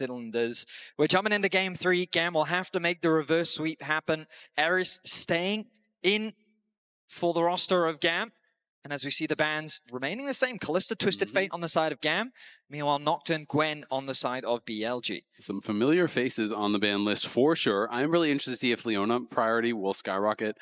cylinders. We're jumping into game 3. GAM will have to make the reverse sweep happen. Eris staying in for the roster of GAM. And as we see the bans remaining the same, Kalista, Twisted Fate on the side of GAM. Meanwhile, Nocturne, Gwen on the side of BLG. Some familiar faces on the ban list for sure. I'm really interested to see if Leona priority will skyrocket.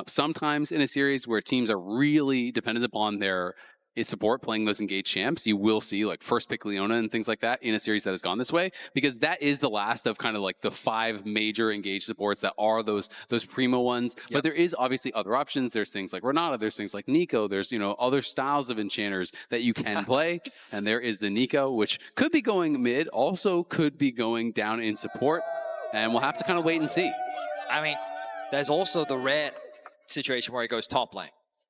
Sometimes in a series where teams are really dependent upon their support playing those engaged champs, you will see like first pick Leona and things like that in a series that has gone this way, because that is the last of kind of like the 5 major engaged supports that are those primo ones. Yep. But there is obviously other options. There's things like Renata, there's things like Nico, there's, you know, other styles of enchanters that you can play. And there is the Nico, which could be going mid, also could be going down in support. And we'll have to kind of wait and see. I mean, there's also the rare situation where he goes top lane.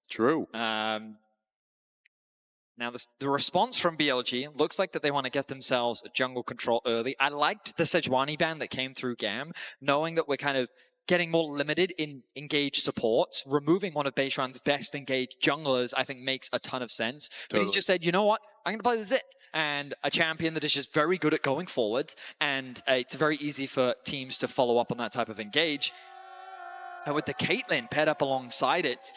True. Now, the response from BLG looks like that they want to get themselves a jungle control early. I liked the Sejuani ban that came through GAM, knowing that we're kind of getting more limited in engaged supports. Removing one of Beishuan's best engaged junglers, I think, makes a ton of sense. Totally. But he's just said, you know what? I'm going to play the Zit. And a champion that is just very good at going forward. And it's very easy for teams to follow up on that type of engage. And with the Caitlyn paired up alongside it,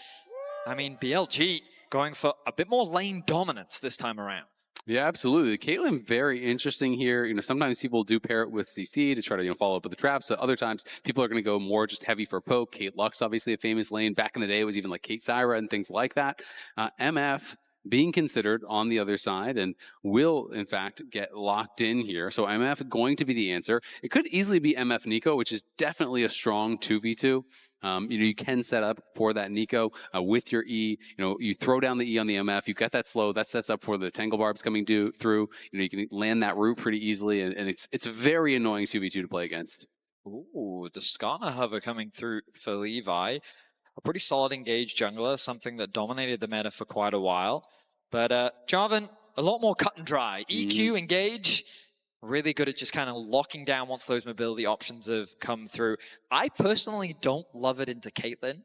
I mean, BLG going for a bit more lane dominance this time around. Yeah, absolutely. Caitlyn, very interesting here. You know, sometimes people do pair it with CC to try to, you know, follow up with the traps. So other times, people are going to go more just heavy for poke. Kate Lux, obviously a famous lane. Back in the day, it was even like Kate Syra and things like that. MF being considered on the other side and will, in fact, get locked in here. So MF going to be the answer. It could easily be MF Nico, which is definitely a strong 2v2. You know, you can set up for that Nico with your E. You know, you throw down the E on the MF. You've got that slow. That sets up for the Tangle Barbs coming through. You know, you can land that root pretty easily, and it's a very annoying 2v2 to play against. Ooh, the Skarner Hover coming through for Levi. A pretty solid engaged jungler, something that dominated the meta for quite a while. But Jarvan, a lot more cut and dry. EQ, engage. Really good at just kind of locking down once those mobility options have come through. I personally don't love it into Caitlyn.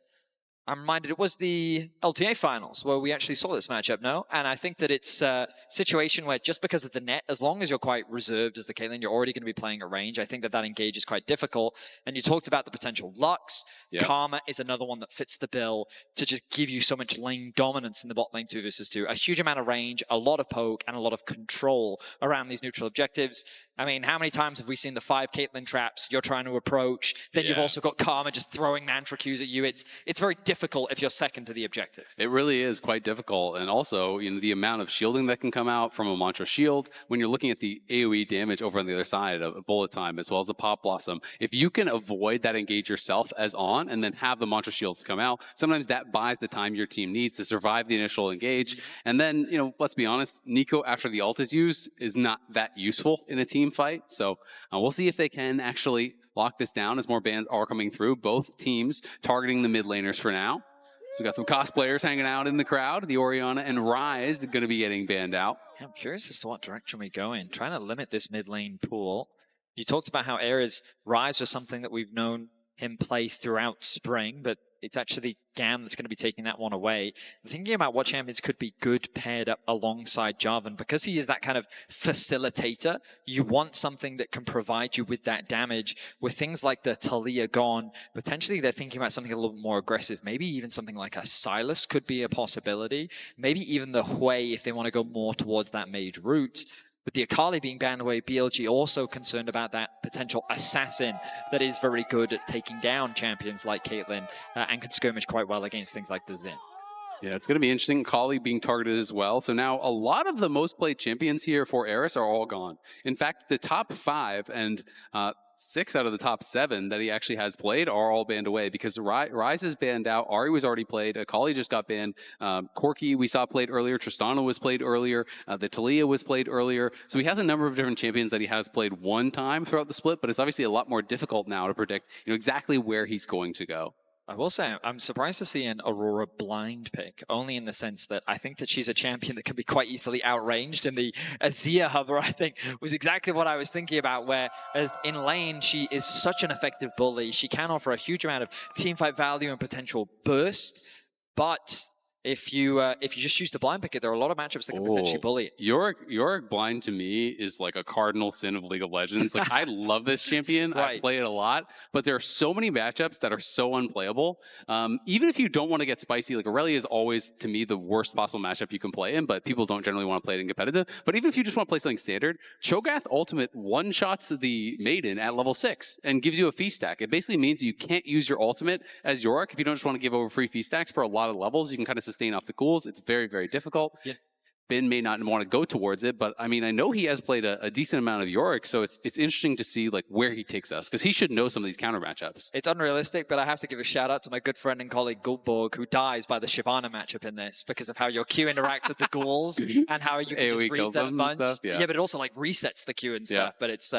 I'm reminded it was the LTA finals where we actually saw this matchup, no? And I think that it's a situation where just because of the net, as long as you're quite reserved as the Caitlyn, you're already going to be playing at range. I think that engage is quite difficult. And you talked about the potential Lux. Yep. Karma is another one that fits the bill to just give you so much lane dominance in the bot lane 2 versus 2. A huge amount of range, a lot of poke, and a lot of control around these neutral objectives. I mean, how many times have we seen the 5 Caitlyn traps you're trying to approach? Then you've also got Karma just throwing mantra Qs at you. It's very difficult if you're second to the objective. It really is quite difficult. And also, you know, the amount of shielding that can come out from a mantra shield when you're looking at the AoE damage over on the other side of bullet time as well as the pop blossom. If you can avoid that engage yourself as on and then have the mantra shields come out, sometimes that buys the time your team needs to survive the initial engage. And then, you know, let's be honest, Nico after the ult is used is not that useful in a team fight. So we'll see if they can actually lock this down as more bans are coming through. Both teams targeting the mid laners for now. So we got some cosplayers hanging out in the crowd. The Orianna and Ryze going to be getting banned out. I'm curious as to what direction we go in. Trying to limit this mid lane pool. You talked about how Ares Ryze was something that we've known him play throughout spring, but it's actually GAM that's going to be taking that one away. Thinking about what champions could be good paired up alongside Jarvan, because he is that kind of facilitator, you want something that can provide you with that damage. With things like the Talia gone, potentially they're thinking about something a little bit more aggressive. Maybe even something like a Sylas could be a possibility. Maybe even the Hui if they want to go more towards that mage route. With the Akali being banned away, BLG also concerned about that potential assassin that is very good at taking down champions like Caitlyn and can skirmish quite well against things like the Xin. Yeah, it's going to be interesting. Akali being targeted as well. So now a lot of the most played champions here for Eris are all gone. In fact, the top 5 and 6 out of the top 7 that he actually has played are all banned away because Ryze is banned out. Ahri was already played. Akali just got banned. Corki we saw played earlier. Tristana was played earlier. The Talia was played earlier. So he has a number of different champions that he has played one time throughout the split, but it's obviously a lot more difficult now to predict, you know, exactly where he's going to go. I will say, I'm surprised to see an Aurora blind pick, only in the sense that I think that she's a champion that can be quite easily outranged, and the Azir hover, I think, was exactly what I was thinking about, whereas in lane, she is such an effective bully. She can offer a huge amount of teamfight value and potential burst, but if you just choose to blind pick it, there are a lot of matchups that can potentially bully it. Yorick blind to me is like a cardinal sin of League of Legends. Like I love this champion. I play it a lot, but there are so many matchups that are so unplayable. Even if you don't want to get spicy, like Aurelia is always to me the worst possible matchup you can play in, but people don't generally want to play it in competitive. But even if you just want to play something standard, Cho'Gath Ultimate one-shots the Maiden at level 6 and gives you a feast stack. It basically means you can't use your ultimate as Yorick if you don't just want to give over free feast stacks for a lot of levels. You can kind of sustain off the cools. It's very, very difficult. Yeah. Ben may not want to go towards it, but I mean, I know he has played a decent amount of Yorick, so it's interesting to see like where he takes us, because he should know some of these counter matchups. It's unrealistic, but I have to give a shout out to my good friend and colleague Gulborg, who dies by the Shyvana matchup in this because of how your Q interacts with the ghouls and how you can just reset a bunch. Stuff, yeah, but it also like resets the Q and stuff. But it's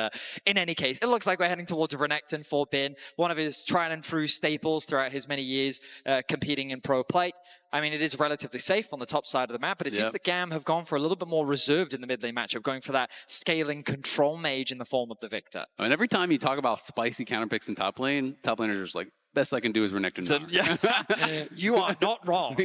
in any case, it looks like we're heading towards Renekton for Ben, one of his tried and true staples throughout his many years competing in pro play. I mean, it is relatively safe on the top side of the map, but it seems that GAM have gone for a little bit more reserved in the mid lane matchup, going for that scaling control mage in the form of the Victor. I mean, every time you talk about spicy counter picks in top lane, top laners are just like, best I can do is Renekton. You are not wrong.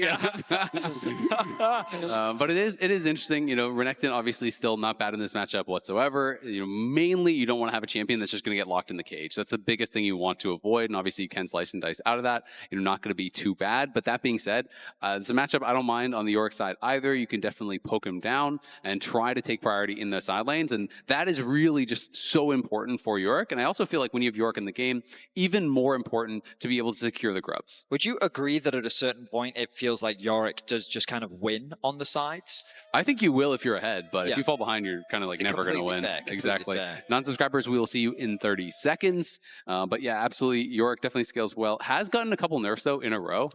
But it is interesting. You know, Renekton obviously still not bad in this matchup whatsoever. You know, mainly you don't want to have a champion that's just going to get locked in the cage. That's the biggest thing you want to avoid. And obviously you can slice and dice out of that. You're not going to be too bad. But that being said, it's a matchup I don't mind on the Yorick side either. You can definitely poke him down and try to take priority in the side lanes. And that is really just so important for Yorick. And I also feel like when you have Yorick in the game, even more important to be able to secure the grubs. Would you agree that at a certain point it feels like Yorick does just kind of win on the sides? I think you will if you're ahead, but if you fall behind, you're kind of like never going to win. Exactly. Non-subscribers, we will see you in 30 seconds. But yeah, absolutely. Yorick definitely scales well. Has gotten a couple nerfs though in a row.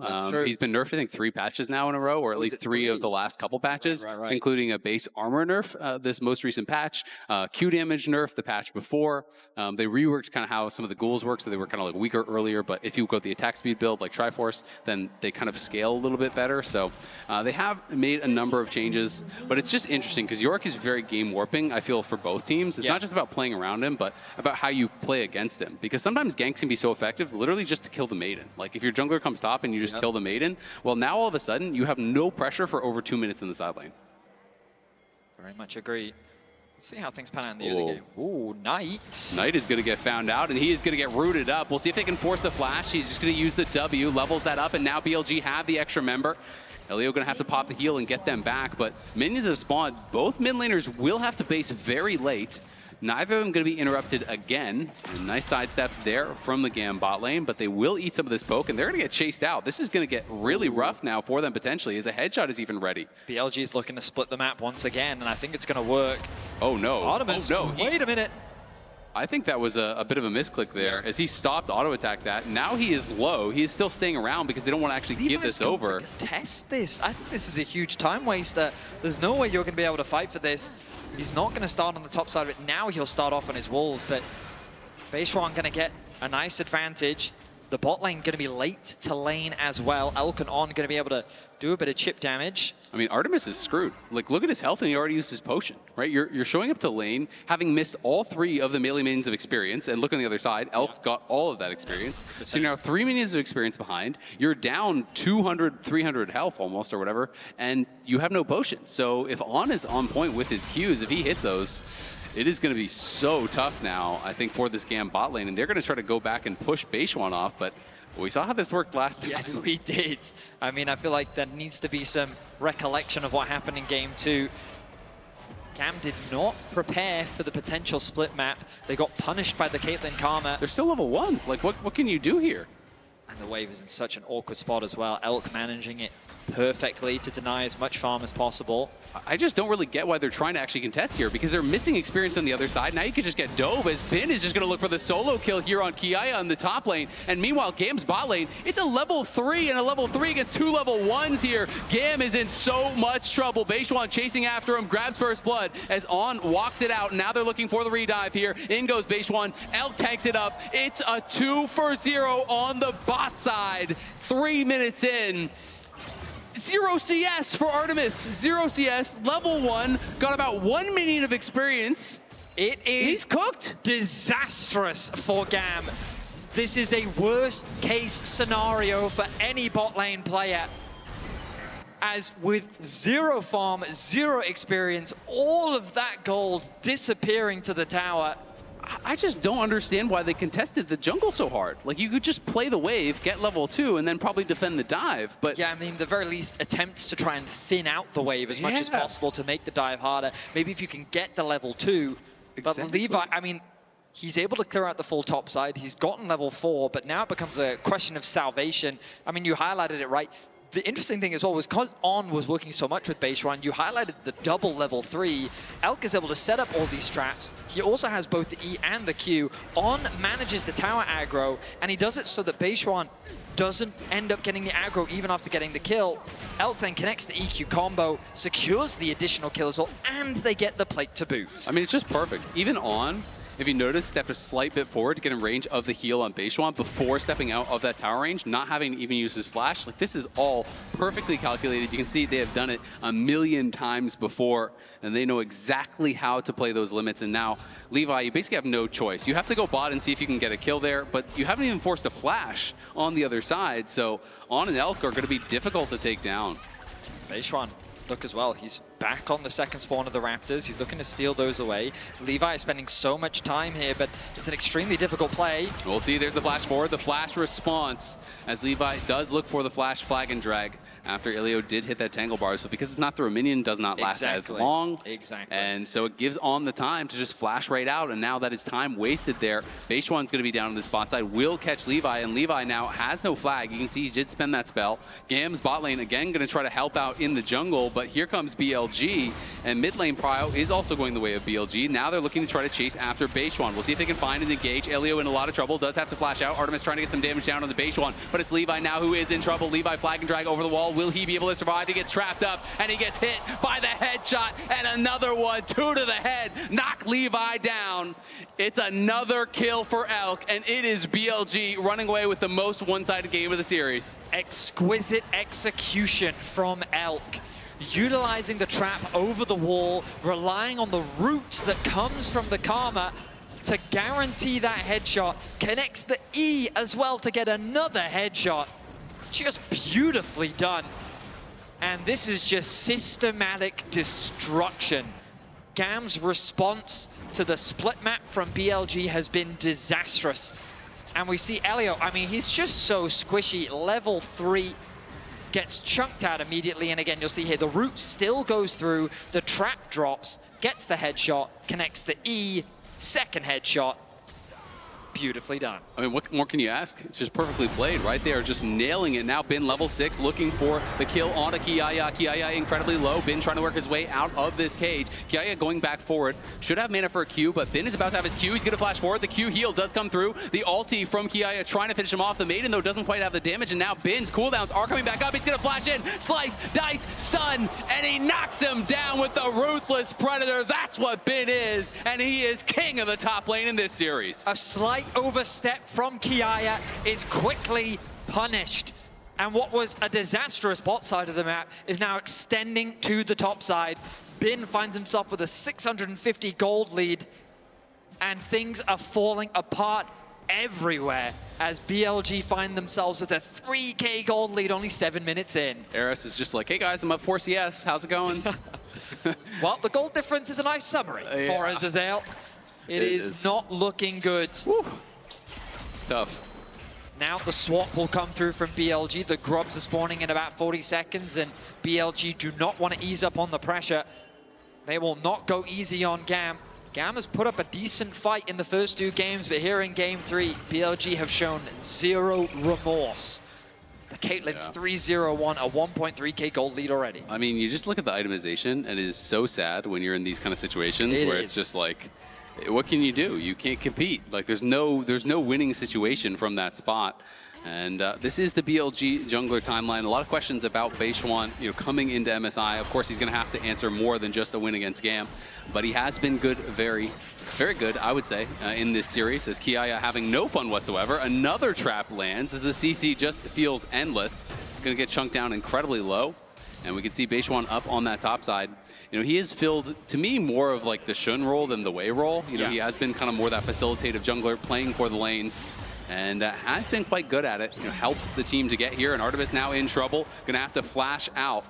He's been nerfed, I think, 3 patches now in a row, or at least 3 of the last couple patches, including a base armor nerf, this most recent patch, Q damage nerf the patch before. They reworked kind of how some of the ghouls work, so they were kind of like weaker earlier, but if you go the attack speed build like Triforce, then they kind of scale a little bit better. So they have made a number of changes, but it's just interesting because Yorick is very game warping, I feel, for both teams. It's not just about playing around him, but about how you play against him, because sometimes ganks can be so effective literally just to kill the Maiden. Like if your jungler comes top and you just kill the Maiden, well, now all of a sudden you have no pressure for over 2 minutes in the side lane. Very much agree. Let's see how things pan out in the early game. Ooh, Knight. Knight is going to get found out, and he is going to get rooted up. We'll see if they can force the flash. He's just going to use the W, levels that up, and now BLG have the extra member. Elio going to have to pop the heal and get them back, but minions have spawned. Both mid laners will have to base very late. Neither of them going to be interrupted again. And nice sidesteps there from the GAM bot lane, but they will eat some of this poke, and they're going to get chased out. This is going to get really rough now for them potentially, as a headshot is even ready. BLG is looking to split the map once again, and I think it's going to work. Oh no. Artemis, oh, no. Wait a minute. I think that was a bit of a misclick there, as he stopped auto attack that. Now he is low. He is still staying around because they don't want to actually give this over. Test this. I think this is a huge time waster. There's no way you're going to be able to fight for this. He's not going to start on the top side of it. Now he'll start off on his wolves, but Beishwan going to get a nice advantage. The bot lane going to be late to lane as well. Elk and On going to be able to do a bit of chip damage. I mean, Artemis is screwed. Like, look at his health, and he already used his potion, right? You're showing up to lane, having missed all 3 of the melee minions of experience, and look on the other side, Elk got all of that experience. So you're now 3 minions of experience behind. You're down 200, 300 health almost, or whatever, and you have no potion. So if On is on point with his Qs, if he hits those, it is going to be so tough now, I think, for this GAM bot lane, and they're going to try to go back and push Beishwan off, but we saw how this worked last time. Yes, we did. I mean, I feel like there needs to be some recollection of what happened in Game 2. GAM did not prepare for the potential split map. They got punished by the Caitlyn Karma. They're still level 1. Like, what can you do here? And the wave is in such an awkward spot as well. Elk managing it perfectly to deny as much farm as possible. I just don't really get why they're trying to actually contest here, because they're missing experience on the other side. Now you can just get dove, as Ben is just going to look for the solo kill here on Kiaya on the top lane. And meanwhile, GAM's bot lane, it's a level 3 and a level 3 against 2 level 1s here. GAM is in so much trouble. Beishwan chasing after him, grabs first blood as On walks it out. Now they're looking for the redive here. In goes Beishwan. Elk tanks it up. It's a 2-for-0 on the bot side. 3 minutes in. 0 CS for Artemis. 0 CS, level 1, got about 1 minion of experience. He's cooked. Disastrous for GAM. This is a worst case scenario for any bot lane player. as with 0 farm, 0 experience, all of that gold disappearing to the tower. I just don't understand why they contested the jungle so hard. Like, you could just play the wave, get level 2, and then probably defend the dive, but... Yeah, I mean, the very least, attempts to try and thin out the wave as much as possible to make the dive harder. Maybe if you can get the level 2. Exactly. But Levi, I mean, he's able to clear out the full top side. He's gotten level 4, but now it becomes a question of salvation. I mean, you highlighted it right. The interesting thing as well was because On was working so much with base run, you highlighted the double level 3. Elk is able to set up all these traps. He also has both the E and the Q. On manages the tower aggro, and he does it so that base run doesn't end up getting the aggro even after getting the kill. Elk then connects the EQ combo, secures the additional kill as well, and they get the plate to boot. I mean, it's just perfect. Even On, if you notice, stepped a slight bit forward to get in range of the heal on Beishuan before stepping out of that tower range, not having to even use his flash. Like, this is all perfectly calculated. You can see they have done it a million times before, and they know exactly how to play those limits. And now, Levi, you basically have no choice. You have to go bot and see if you can get a kill there, but you haven't even forced a flash on the other side, so On and Elk are going to be difficult to take down. Beishuan, look as well, he's back on the second spawn of the Raptors. He's looking to steal those away. Levi is spending so much time here, but it's an extremely difficult play. We'll see, there's the flash forward, the flash response, as Levi does look for the flash flag and drag after Ilio did hit that tangle bars, but because it's not through a minion, does not last as long. Exactly. And so it gives On the time to just flash right out, and now that is time wasted there. Beishuan's going to be down on the spot side, will catch Levi, and Levi now has no flag. You can see he did spend that spell. GAM's bot lane, again, going to try to help out in the jungle, but here comes BLG, and mid lane Prio is also going the way of BLG. Now they're looking to try to chase after Beishuan. We'll see if they can find and engage. Ilio in a lot of trouble, does have to flash out. Artemis trying to get some damage down on the Beishuan, but it's Levi now who is in trouble. Levi flag and drag over the wall. Will he be able to survive? He gets trapped up, and he gets hit by the headshot, and another one, 2 to the head, knock Levi down. It's another kill for Elk, and it is BLG running away with the most one-sided game of the series. Exquisite execution from Elk, utilizing the trap over the wall, relying on the roots that comes from the Karma to guarantee that headshot, connects the E as well to get another headshot. Just beautifully done. And this is just systematic destruction. GAM's response to the split map from BLG has been disastrous. And we see Elio, I mean, he's just so squishy. Level 3 gets chunked out immediately. And again, you'll see here, the root still goes through, the trap drops, gets the headshot, connects the E, second headshot. Beautifully done. I mean, what more can you ask? It's just perfectly played right there, just nailing it. Now Bin level 6 looking for the kill onto Kiaya. Kiaya incredibly low. Bin trying to work his way out of this cage. Kiaya going back forward. Should have mana for a Q, but Bin is about to have his Q. He's going to flash forward. The Q heal does come through. The ulti from Kiaya trying to finish him off. The Maiden, though, doesn't quite have the damage, and now Bin's cooldowns are coming back up. He's going to flash in, slice, dice, stun, and he knocks him down with the Ruthless Predator. That's what Bin is, and he is king of the top lane in this series. A slight overstep from Kiaya is quickly punished. And what was a disastrous bot side of the map is now extending to the top side. Bin finds himself with a 650 gold lead, and things are falling apart everywhere as BLG find themselves with a 3K gold lead only 7 minutes in. Eris is just like, hey guys, I'm up 4 CS. How's it going? Well, the gold difference is a nice summary for Azazel. It is not looking good. Woo. It's tough. Now the swap will come through from BLG. The grubs are spawning in about 40 seconds, and BLG do not want to ease up on the pressure. They will not go easy on GAM. GAM has put up a decent fight in the first 2 games, but here in Game 3, BLG have shown 0 remorse. The Caitlyn 3-0-1, a 1.3K gold lead already. I mean, you just look at the itemization, and it is so sad when you're in these kind of situations where it's just like, what can you do? You can't compete. Like, there's no winning situation from that spot. And this is the BLG jungler timeline. A lot of questions about Beishuan, coming into MSI. Of course, he's going to have to answer more than just a win against GAM, but he has been good, very, very good, I would say, in this series. As Kiaya having no fun whatsoever. Another trap lands as the CC just feels endless. Going to get chunked down incredibly low, and we can see Beishuan up on that top side. He has filled, to me, more of like the Shun role than the Wei role. He has been kind of more that facilitative jungler, playing for the lanes, and has been quite good at it. Helped the team to get here, and Artemis now in trouble. Gonna have to flash out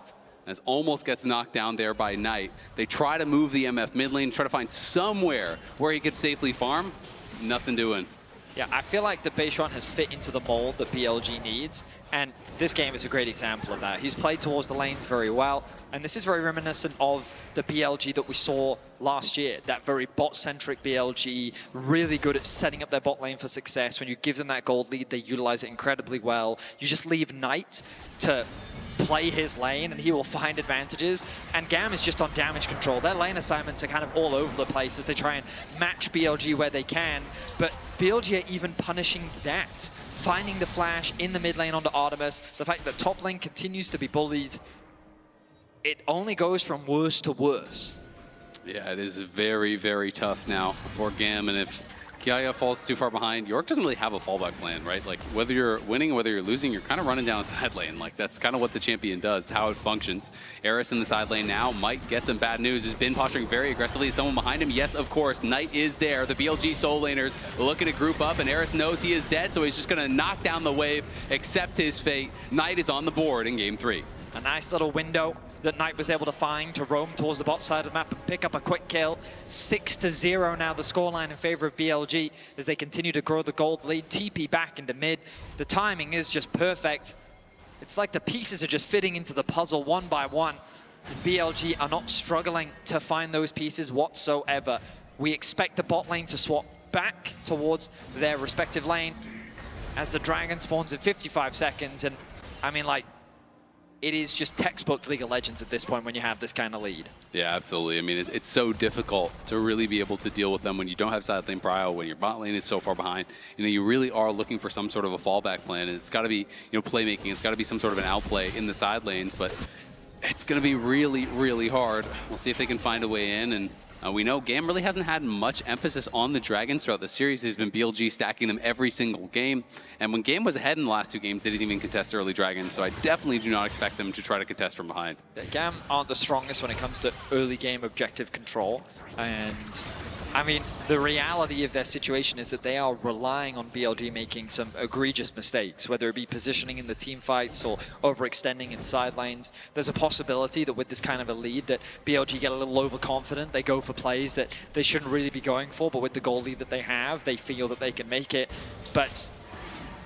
as almost gets knocked down there by Knight. They try to move the MF mid lane, try to find somewhere where he could safely farm. Nothing doing. Yeah, I feel like the Beishuan has fit into the mold that BLG needs, and this game is a great example of that. He's played towards the lanes very well, and this is very reminiscent of the BLG that we saw last year, that very bot-centric BLG, really good at setting up their bot lane for success. When you give them that gold lead, they utilize it incredibly well. You just leave Knight to play his lane and he will find advantages, and GAM is just on damage control. Their lane assignments are kind of all over the place as they try and match BLG where they can, but BLG are even punishing that. Finding the flash in the mid lane onto Artemis, the fact that top lane continues to be bullied, it only goes from worse to worse. Yeah, it is very, very tough now for GAM, and if Kiaya falls too far behind, York doesn't really have a fallback plan, right? Like, whether you're winning or whether you're losing, you're kind of running down the side lane. Like, that's kind of what the champion does, how it functions. Eris in the side lane now might get some bad news. Has been posturing very aggressively. Is someone behind him? Yes, of course. Knight is there. The BLG soul laners looking to group up, and Eris knows he is dead, so he's just going to knock down the wave, accept his fate. Knight is on the board in game 3. A nice little window that Knight was able to find to roam towards the bot side of the map and pick up a quick kill. 6-0 now the scoreline in favor of BLG as they continue to grow the gold lead. TP back into mid. The timing is just perfect. It's like the pieces are just fitting into the puzzle one by one. And BLG are not struggling to find those pieces whatsoever. We expect the bot lane to swap back towards their respective lane as the dragon spawns in 55 seconds. And I mean, like, it is just textbook League of Legends at this point when you have this kind of lead. Yeah, absolutely. I mean, it's so difficult to really be able to deal with them when you don't have side lane prio, when your bot lane is so far behind. You know, you really are looking for some sort of a fallback plan, and it's got to be, you know, playmaking. It's got to be some sort of an outplay in the side lanes, but it's going to be really, really hard. We'll see if they can find a way in, and we know GAM really hasn't had much emphasis on the Dragons throughout the series. There's been BLG stacking them every single game. And when GAM was ahead in the last 2 games, they didn't even contest early Dragons. So I definitely do not expect them to try to contest from behind. Yeah, GAM aren't the strongest when it comes to early game objective control. And I mean, the reality of their situation is that they are relying on BLG making some egregious mistakes, whether it be positioning in the team fights or overextending in side lanes. There's a possibility that with this kind of a lead that BLG get a little overconfident. They go for plays that they shouldn't really be going for, but with the goal lead that they have, they feel that they can make it. But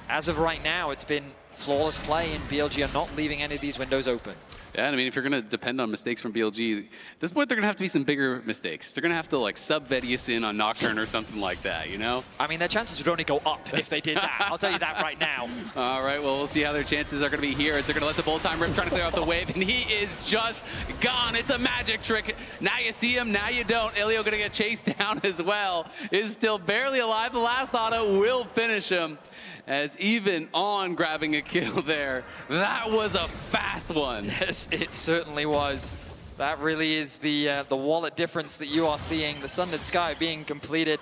as of right now, it's been flawless play, and BLG are not leaving any of these windows open. Yeah, and I mean, if you're going to depend on mistakes from BLG, at this point, they're going to have to be some bigger mistakes. They're going to have to, like, sub-Vedius in on Nocturne or something like that, you know? I mean, their chances would only go up if they did that. I'll tell you that right now. All right, well, we'll see how their chances are going to be here as they're going to let the bolt time rip trying to clear out the wave, and he is just gone. It's a magic trick. Now you see him, now you don't. Ilio going to get chased down as well. Is still barely alive. The last auto will finish him, as even on grabbing a kill there. That was a fast one. Yes, it certainly was. That really is the wallet difference that you are seeing. The Sundered Sky being completed.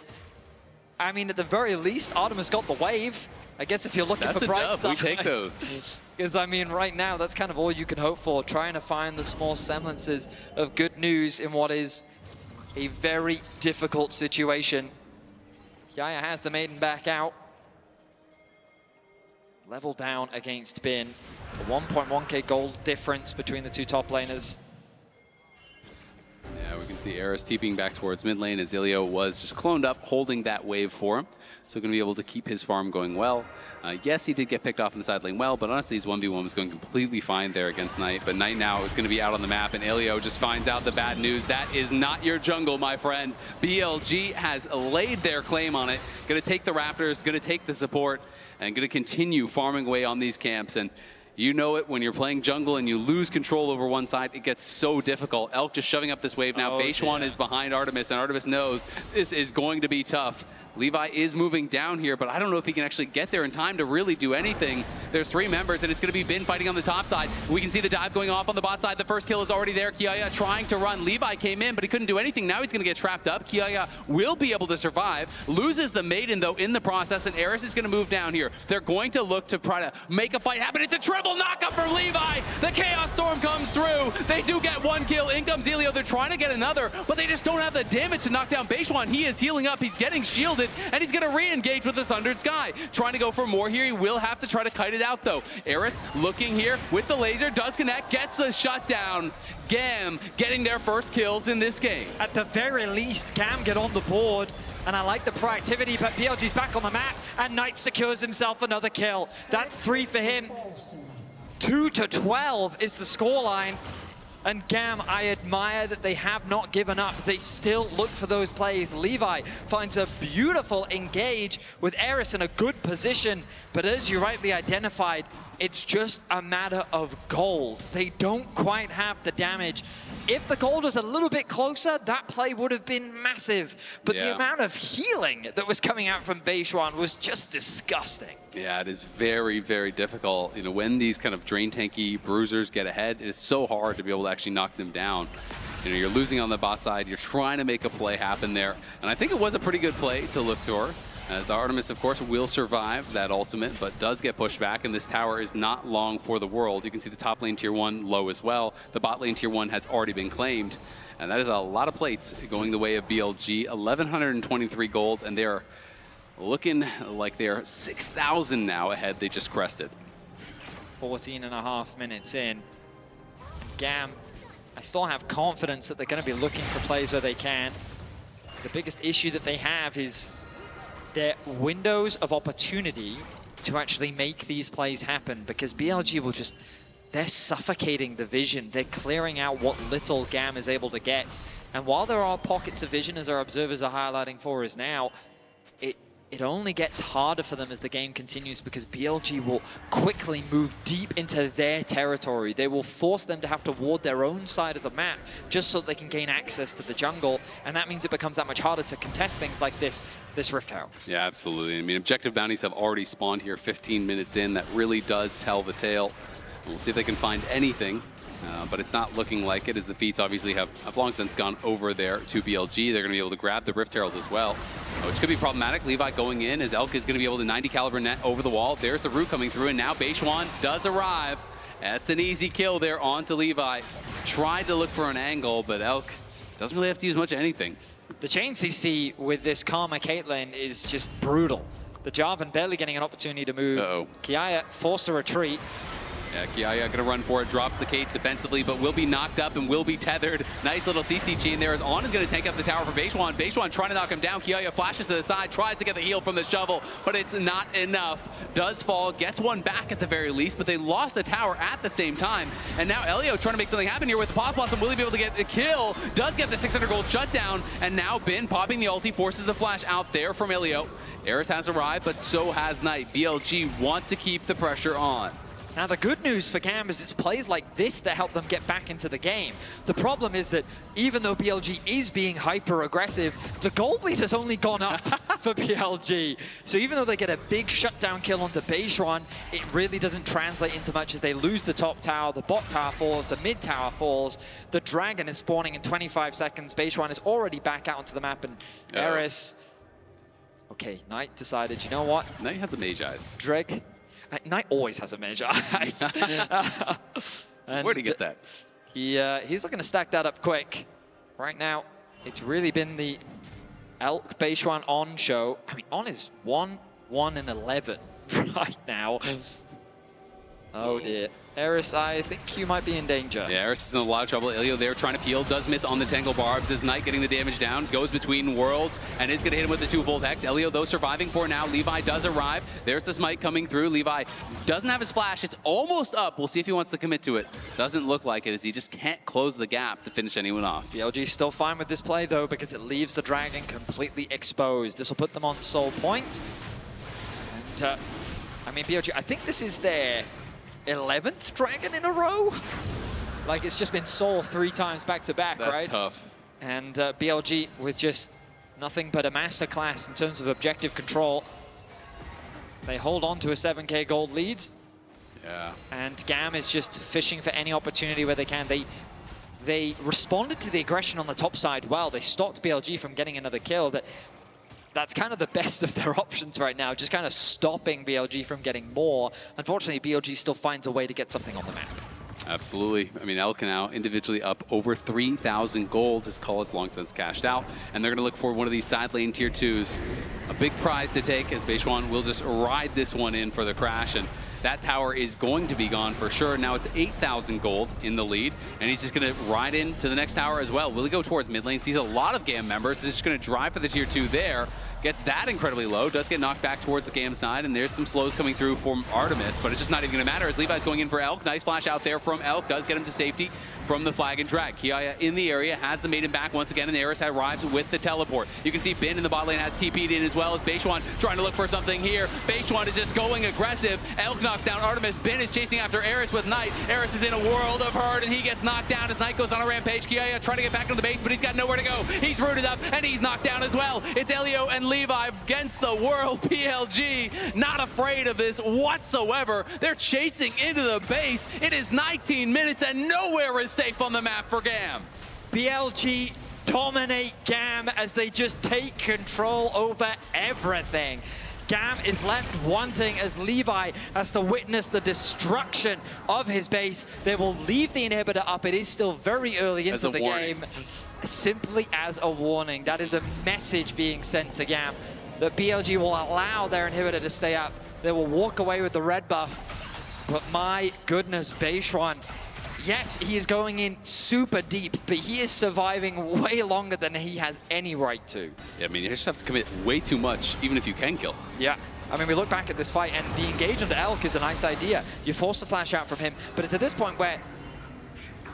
I mean, at the very least, Artemis got the wave. I guess if you're looking for bright stuff, we take those. Because, I mean, right now, that's kind of all you can hope for, trying to find the small semblances of good news in what is a very difficult situation. Yaya has the maiden back out. Level down against Bin. A 1.1k gold difference between the two top laners. Yeah, we can see Eris TPing back towards mid lane as Ilio was just cloned up, holding that wave for him. So going to be able to keep his farm going well. Yes, he did get picked off in the side lane well, but honestly, his 1v1 was going completely fine there against Knight. But Knight now is going to be out on the map, and Ilio just finds out the bad news. That is not your jungle, my friend. BLG has laid their claim on it. Going to take the Raptors, going to take the support, and going to continue farming away on these camps. And you know it, when you're playing jungle and you lose control over one side, it gets so difficult. Elk just shoving up this wave now. Beishuan is behind Artemis, and Artemis knows this is going to be tough. Levi is moving down here, but I don't know if he can actually get there in time to really do anything. There's 3 members, and it's going to be Bin fighting on the top side. We can see the dive going off on the bot side. The first kill is already there. Kiaya trying to run. Levi came in, but he couldn't do anything. Now he's going to get trapped up. Kiaya will be able to survive. Loses the maiden, though, in the process, and Eris is going to move down here. They're going to look to try to make a fight happen. It's a triple knockup for Levi. The Chaos Storm comes through. They do get 1 kill. In comes Elio. They're trying to get another, but they just don't have the damage to knock down Beishuan. He is healing up. He's getting shielded. it, and he's going to re-engage with the Sundered Sky. Trying to go for more here. He will have to try to kite it out, though. Eris looking here with the laser, does connect, gets the shutdown. GAM getting their first kills in this game. At the very least, GAM get on the board. And I like the proactivity, but BLG's back on the map, and Knight secures himself another kill. That's 3 for him. 2-12 is the scoreline. And GAM, I admire that they have not given up. They still look for those plays. Levi finds a beautiful engage with Eris in a good position. But as you rightly identified, it's just a matter of gold. They don't quite have the damage. If the gold was a little bit closer, that play would have been massive. But the amount of healing that was coming out from Beishuan was just disgusting. Yeah, it is very, very difficult. You know, when these kind of drain tanky bruisers get ahead, it is so hard to be able to actually knock them down. You know, you're losing on the bot side, you're trying to make a play happen there. And I think it was a pretty good play to look for, as Artemis, of course, will survive that ultimate, but does get pushed back, and this tower is not long for the world. You can see the top lane tier 1 low as well. The bot lane tier 1 has already been claimed, and that is a lot of plates going the way of BLG. 1,123 gold, and they're looking like they're 6,000 now ahead. They just crested. 14.5 minutes in. GAM, I still have confidence that they're going to be looking for plays where they can. The biggest issue that they have is their windows of opportunity to actually make these plays happen, because BLG will just, they're suffocating the vision. They're clearing out what little GAM is able to get. And while there are pockets of vision, as our observers are highlighting for us now, it only gets harder for them as the game continues, because BLG will quickly move deep into their territory. They will force them to have to ward their own side of the map just so they can gain access to the jungle, and that means it becomes that much harder to contest things like this Rift Tower. Yeah, absolutely. I mean, objective bounties have already spawned here 15 minutes in. That really does tell the tale. We'll see if they can find anything. But it's not looking like it, as the feats obviously have long since gone over there to BLG. They're going to be able to grab the Rift Herald as well, which could be problematic. Levi going in, as Elk is going to be able to 90 caliber net over the wall. There's the root coming through, and now Beishuan does arrive. That's an easy kill there onto Levi. Tried to look for an angle, but Elk doesn't really have to use much of anything. The chain CC with this Karma Caitlyn is just brutal. The Jarvan barely getting an opportunity to move. Kiaya forced to retreat. Yeah, Kiaya gonna run for it, drops the cage defensively, but will be knocked up and will be tethered. Nice little CC chain there, as On is gonna take up the tower for Beishuan. Beishuan trying to knock him down. Kiaya flashes to the side, tries to get the heal from the shovel, but it's not enough. Does fall, gets one back at the very least, but they lost the tower at the same time. And now Elio trying to make something happen here with the Pop Blossom. Will he be able to get a kill? Does get the 600 gold shutdown, and now Bin popping the ulti, forces the flash out there from Elio. Eris has arrived, but so has Knight. BLG want to keep the pressure on. Now, the good news for GAM is it's plays like this that help them get back into the game. The problem is that even though BLG is being hyper-aggressive, the gold lead has only gone up for BLG. So even though they get a big shutdown kill onto Beishuan, it really doesn't translate into much, as they lose the top tower, the bot tower falls, the mid tower falls, the dragon is spawning in 25 seconds, Beishuan is already back out onto the map, and Eris... Okay, Knight decided, you know what? Knight has a mage eyes. Drake... Knight always has a major eyes. Where'd he get that? He's looking to stack that up quick. Right now, it's really been the Elk Beishuan On show. I mean, On is 1-1-11 right now. Oh dear. Eris, I think you might be in danger. Yeah, Eris is in a lot of trouble. Ilio there trying to peel, does miss on the Tangle Barbs as Knight getting the damage down, goes between worlds, and is going to hit him with the 2-volt Hex. Elio, though, surviving for now. Levi does arrive. There's the smite coming through. Levi doesn't have his flash. It's almost up. We'll see if he wants to commit to it. Doesn't look like it, as he just can't close the gap to finish anyone off. BLG still fine with this play, though, because it leaves the dragon completely exposed. This will put them on soul point. And, I mean, BLG, I think this is their 11th dragon in a row? Like, it's just been soul 3 times back-to-back, right? That's tough. And BLG with just nothing but a masterclass in terms of objective control. They hold on to a 7k gold lead. Yeah. And GAM is just fishing for any opportunity where they can. They responded to the aggression on the top side well. They stopped BLG from getting another kill, but that's kind of the best of their options right now, just kind of stopping BLG from getting more. Unfortunately, BLG still finds a way to get something on the map. Absolutely. I mean, Elk now individually up over 3,000 gold. His call is long since cashed out. And they're going to look for one of these side lane tier 2s. A big prize to take, as Beishwan will just ride this one in for the crash. And that tower is going to be gone for sure. Now it's 8,000 gold in the lead. And he's just going to ride into the next tower as well. Will he go towards mid lane? Sees a lot of GAM members. He's just going to drive for the tier 2 there. Gets that incredibly low, does get knocked back towards the GAM side, and there's some slows coming through from Artemis, but it's just not even going to matter as Levi's going in for Elk. Nice flash out there from Elk, does get him to safety from the flag and drag. Kiaya in the area, has the maiden back once again, and Eris arrives with the teleport. You can see Bin in the bot lane has TP'd in as well as Beishwan trying to look for something here. Beishwan is just going aggressive. Elk knocks down Artemis. Bin is chasing after Eris with Knight. Eris is in a world of hurt, and he gets knocked down as Knight goes on a rampage. Kiaya trying to get back into the base, but he's got nowhere to go. He's rooted up, and he's knocked down as well. It's Elio and Levi against the world. BLG not afraid of this whatsoever. They're chasing into the base. It is 19 minutes, and nowhere is safe on the map for GAM. BLG dominate GAM as they just take control over everything. GAM is left wanting as Levi has to witness the destruction of his base. They will leave the inhibitor up. It is still very early into the game. Simply as a warning. That is a message being sent to GAM that BLG will allow their inhibitor to stay up. They will walk away with the red buff. But my goodness, Beishwan, yes, he is going in super deep, but he is surviving way longer than he has any right to. Yeah, I mean, you just have to commit way too much, even if you can kill. Yeah. I mean, we look back at this fight, and the engage onto Elk is a nice idea. You're forced to flash out from him, but it's at this point where,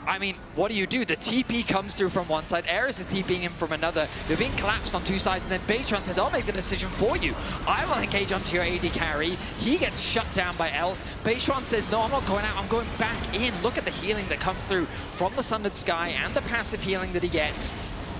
I mean, what do? The TP comes through from one side, Eris is TPing him from another. You're being collapsed on two sides, and then Beishwan says, I'll make the decision for you. I will engage onto your AD carry. He gets shut down by Elk. Beishwan says, no, I'm not going out, I'm going back in. Look at the healing that comes through from the Sundered Sky and the passive healing that he gets.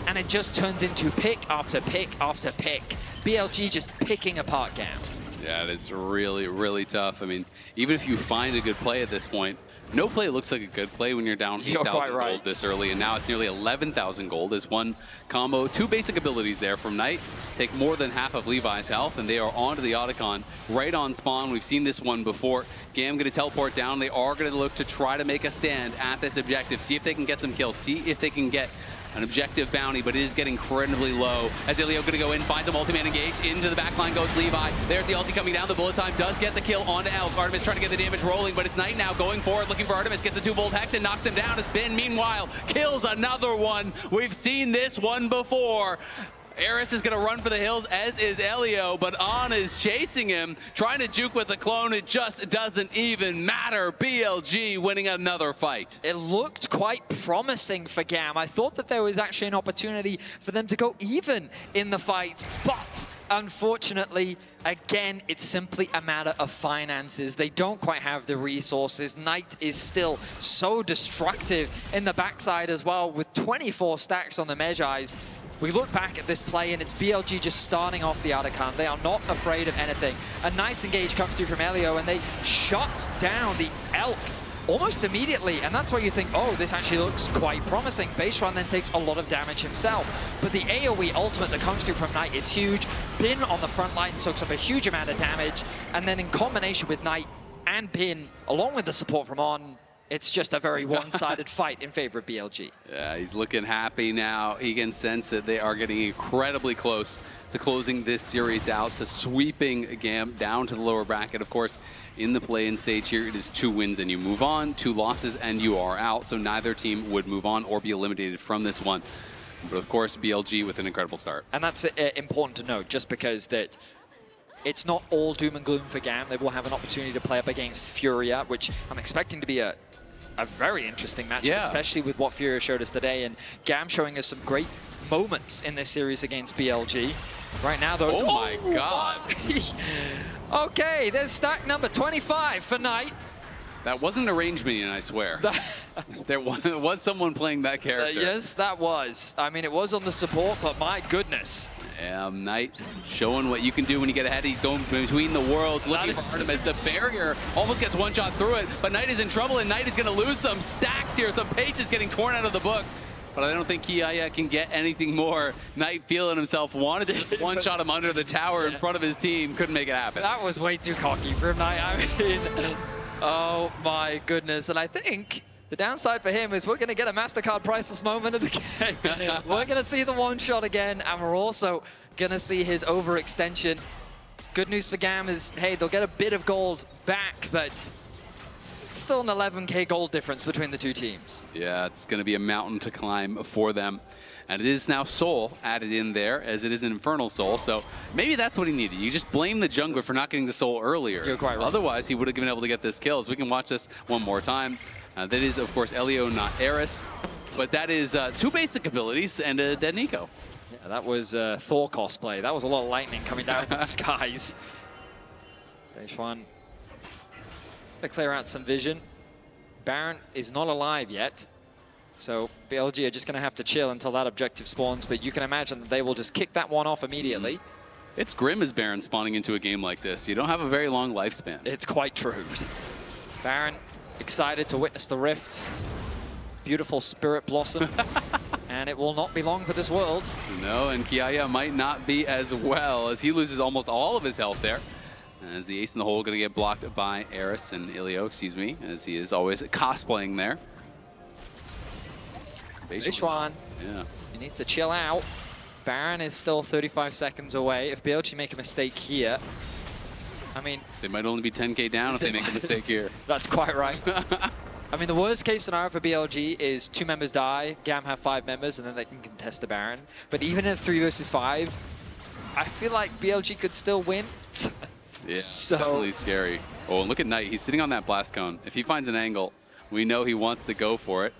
And it just turns into pick after pick after pick. BLG just picking apart GAM. Yeah, it is really, really tough. I mean, even if you find a good play at this point, no play looks like a good play when you're down 8,000 gold this early, and now it's nearly 11,000 gold as one combo. Two basic abilities there from Knight. Take more than half of Levi's health, and they are onto the Otacon right on spawn. We've seen this one before. GAM going to teleport down. They are going to look to try to make a stand at this objective, see if they can get some kills, see if they can get an objective bounty, but it is getting incredibly low. As Ilio going to go in, finds a multi-man engage. Into the backline goes Levi. There's the ulti coming down. The bullet time does get the kill onto Elk. Artemis trying to get the damage rolling, but it's Knight now going forward, looking for Artemis. Gets the 2-volt hex and knocks him down. It's Bin, meanwhile, kills another one. We've seen this one before. Eris is going to run for the hills, as is Elio, but On is chasing him, trying to juke with the clone. It just doesn't even matter. BLG winning another fight. It looked quite promising for GAM. I thought that there was actually an opportunity for them to go even in the fight, but unfortunately, again, it's simply a matter of finances. They don't quite have the resources. Knight is still so destructive in the backside as well, with 24 stacks on the Medjais. We look back at this play, and it's BLG just starting off the Otacon. They are not afraid of anything. A nice engage comes through from Elio, and they shut down the Elk almost immediately. And that's why you think, oh, this actually looks quite promising. Beishwan then takes a lot of damage himself. But the AoE ultimate that comes through from Knight is huge. Bin on the front line soaks up a huge amount of damage. And then in combination with Knight and Bin, along with the support from On, it's just a very one-sided fight in favor of BLG. Yeah, he's looking happy now. He can sense that they are getting incredibly close to closing this series out, to sweeping GAM down to the lower bracket. Of course, in the play-in stage here, it is 2 wins and you move on, 2 losses and you are out. So neither team would move on or be eliminated from this one. But of course, BLG with an incredible start. And that's important to note, just because that it's not all doom and gloom for GAM. They will have an opportunity to play up against Furia, which I'm expecting to be a very interesting matchup, especially with what Furia showed us today, and GAM showing us some great moments in this series against BLG. Right now, though, oh my God. Okay, there's stack number 25 for Knight. That wasn't a range minion, I swear. There was someone playing that character. Yes, that was. I mean, it was on the support, but my goodness. Knight showing what you can do when you get ahead. He's going between the worlds, looking for Artemis. The barrier almost gets one shot through it, but Knight is in trouble, and Knight is going to lose some stacks here. Some pages getting torn out of the book. But I don't think Kiaya can get anything more. Knight feeling himself, wanted to just one-shot him under the tower in front of his team. Couldn't make it happen. That was way too cocky for him, Knight. I mean, oh my goodness. And I think The downside for him is we're going to get a MasterCard priceless moment of the game. We're going to see the one shot again, and we're also going to see his overextension. Good news for GAM is, hey, they'll get a bit of gold back, but it's still an 11K gold difference between the two teams. Yeah, it's going to be a mountain to climb for them. And it is now Soul added in there, as it is an Infernal Soul, so maybe that's what he needed. You just blame the jungler for not getting the Soul earlier. You're quite right. Otherwise, he would have been able to get this kill. So we can watch this one more time. That is, of course, Elio, not Eris. But that is 2 basic abilities and a dead Nico. Yeah, that was Thor cosplay. That was a lot of lightning coming down from the skies. Beishwan to clear out some vision. Baron is not alive yet. So BLG are just going to have to chill until that objective spawns. But you can imagine that they will just kick that one off immediately. It's grim as Baron spawning into a game like this. You don't have a very long lifespan. It's quite true. Baron excited to witness the rift. Beautiful spirit blossom. And it will not be long for this world. No, and Kiaya might not be as well, as he loses almost all of his health there. As the ace in the hole going to get blocked by Eris and Ilio, excuse me, as he is always cosplaying there. Beishwan, yeah, you need to chill out. Baron is still 35 seconds away. If BLG make a mistake here, I mean... They might only be 10K down if they make a mistake here. That's quite right. I mean, the worst case scenario for BLG is 2 members die, GAM have 5 members, and then they can contest the Baron. But even in 3 versus 5, I feel like BLG could still win. Yeah, so definitely scary. Oh, and look at Knight. He's sitting on that blast cone. If he finds an angle, we know he wants to go for it.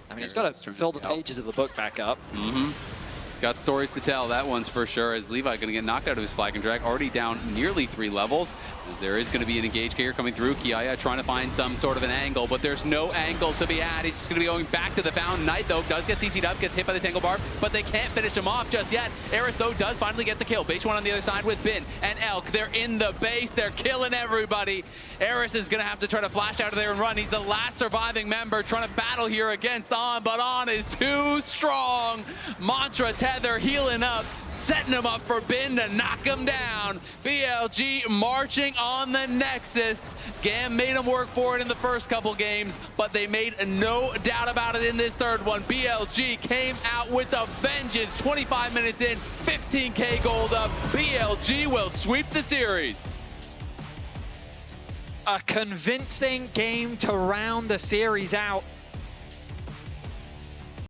I mean, he's got to fill the pages of the book back up. He's got stories to tell, that one's for sure, as Levi going to get knocked out of his flag and drag, already down nearly 3 levels, as there is going to be an engage carrier coming through. Kiaya trying to find some sort of an angle, but there's no angle to be had. He's just going to be going back to the Fountain. Knight, though, does get CC'd up, gets hit by the Tangle Barb, but they can't finish him off just yet. Eris, though, does finally get the kill. Beishwan on the other side with Bin and Elk. They're in the base. They're killing everybody. Eris is going to have to try to flash out of there and run. He's the last surviving member trying to battle here against On, but On is too strong. Mantra Tether healing up, setting him up for Bin to knock him down. BLG marching on the Nexus. GAM made him work for it in the first couple games, but they made no doubt about it in this third one. BLG came out with a vengeance. 25 minutes in, 15K gold up. BLG will sweep the series. A convincing game to round the series out.